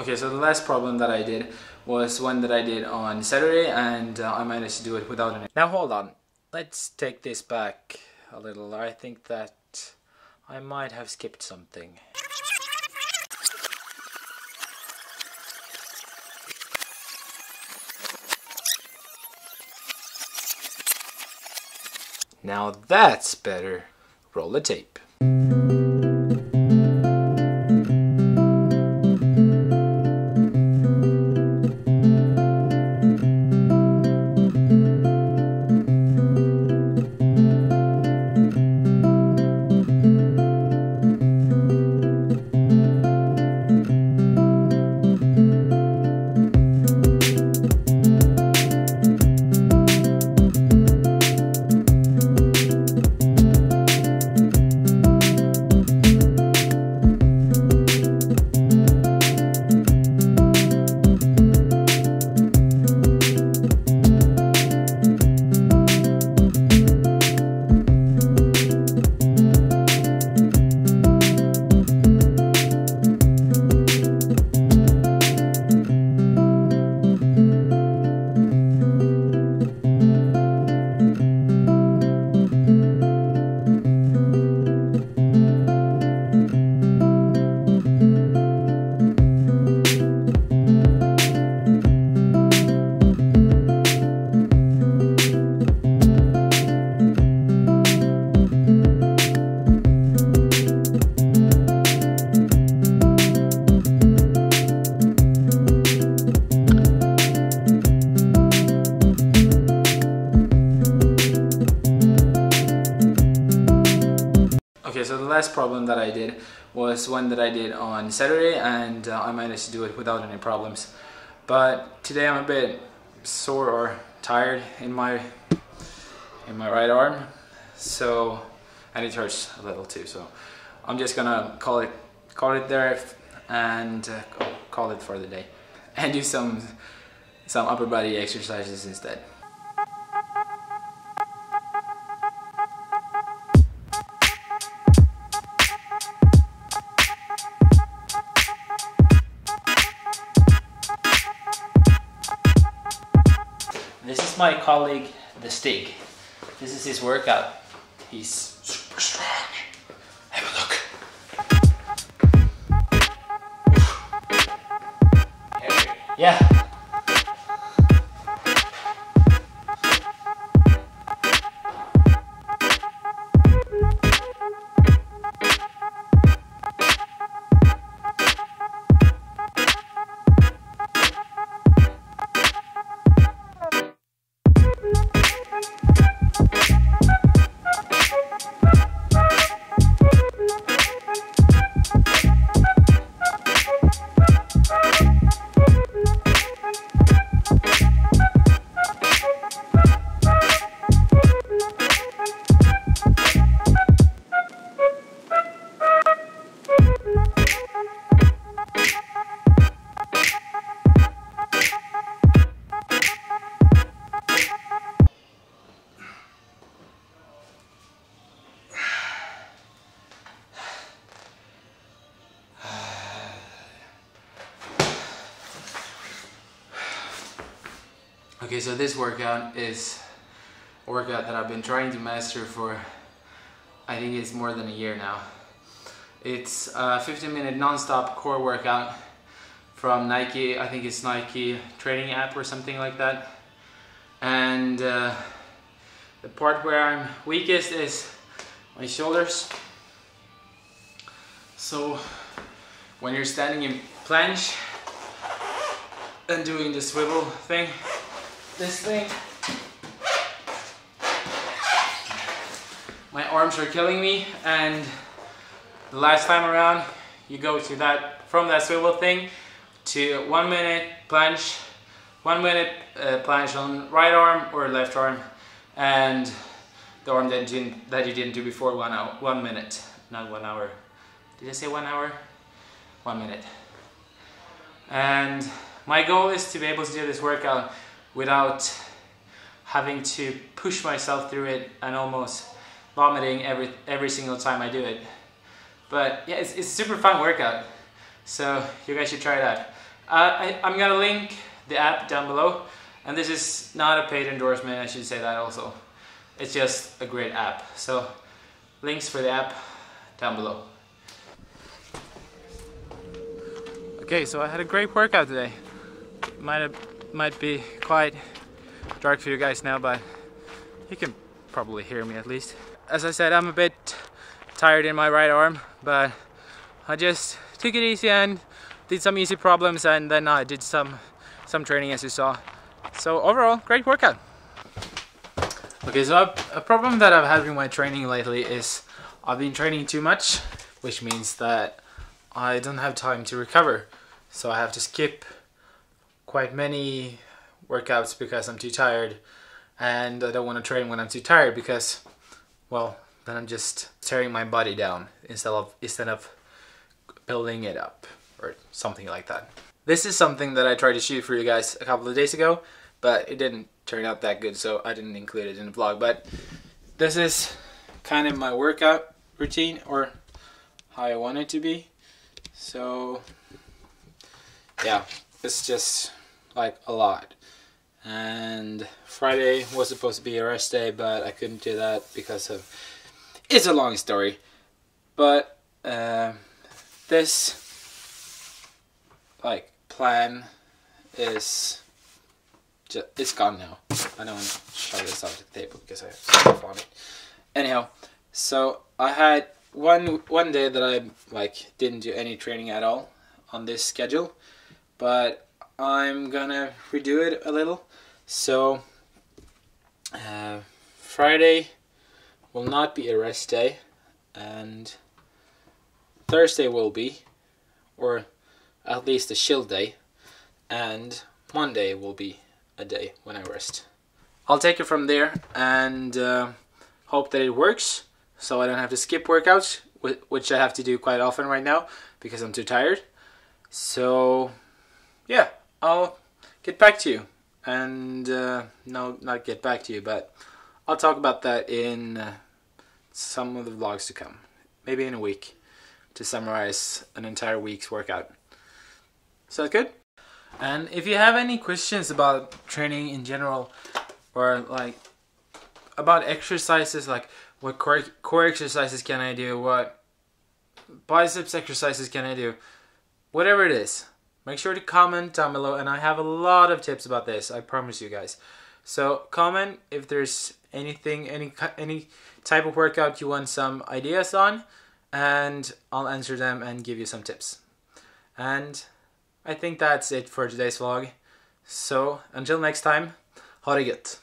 Okay, so the last problem that I did was one that I did on Saturday, and I managed to do it without any. Now hold on, let's take this back a little. I think that I might have skipped something. Now that's better. Roll the tape. Okay, so the last problem that I did was one that I did on Saturday, and I managed to do it without any problems. But today I'm a bit sore or tired in my right arm, so, and it hurts a little too. So I'm just gonna call it there and call it for the day, and do some upper body exercises instead. This is my colleague, the Stig. This is his workout. He's super strong. Have a look. Yeah. Okay, so this workout is a workout that I've been trying to master for, I think it's more than a year now. It's a 15-minute non-stop core workout from Nike. I think it's Nike training app or something like that. And the part where I'm weakest is my shoulders. So when you're standing in planche and doing the swivel thing, this thing, my arms are killing me, and the last time around you go to that, from that swivel thing to 1 minute planche, 1 minute planche on right arm or left arm, and the arm that you didn't do before 1 minute, not 1 hour. Did I say 1 hour? 1 minute. And my goal is to be able to do this workout without having to push myself through it and almost vomiting every single time I do it. But yeah, it's a super fun workout, so you guys should try it out. I'm gonna link the app down below, and this is not a paid endorsement, I should say that also. It's just a great app. So links for the app down below. Okay, so I had a great workout today. Might be quite dark for you guys now, but you can probably hear me at least. As I said, I'm a bit tired in my right arm, but I just took it easy and did some easy problems, and then I did some training, as you saw. So overall, great workout. Okay, so a problem that I've had with my training lately is I've been training too much, which means that I don't have time to recover. So I have to skip quite many workouts because I'm too tired, and I don't want to train when I'm too tired because, well, then I'm just tearing my body down instead of building it up or something like that. This is something that I tried to shoot for you guys a couple of days ago, but it didn't turn out that good, so I didn't include it in the vlog. But this is kind of my workout routine, or how I want it to be. So yeah, it's just like a lot. And Friday was supposed to be a rest day, but I couldn't do that because of, it's a long story. But this like plan is just, it's gone now. I don't want to show this off the table because I have stuff on it. Anyhow, so I had one day that I like didn't do any training at all on this schedule, but I'm gonna redo it a little. So Friday will not be a rest day, and Thursday will be, or at least a chill day, and Monday will be a day when I rest. I'll take it from there and hope that it works, so I don't have to skip workouts, which I have to do quite often right now because I'm too tired. So yeah, I'll get back to you, and no, not get back to you, but I'll talk about that in some of the vlogs to come, maybe in a week, to summarize an entire week's workout. Sounds good? And if you have any questions about training in general, or like about exercises, like what core exercises can I do, what biceps exercises can I do, whatever it is, make sure to comment down below, and I have a lot of tips about this, I promise you guys. So comment if there's anything, any type of workout you want some ideas on, and I'll answer them and give you some tips. And I think that's it for today's vlog. So until next time, ha det gött!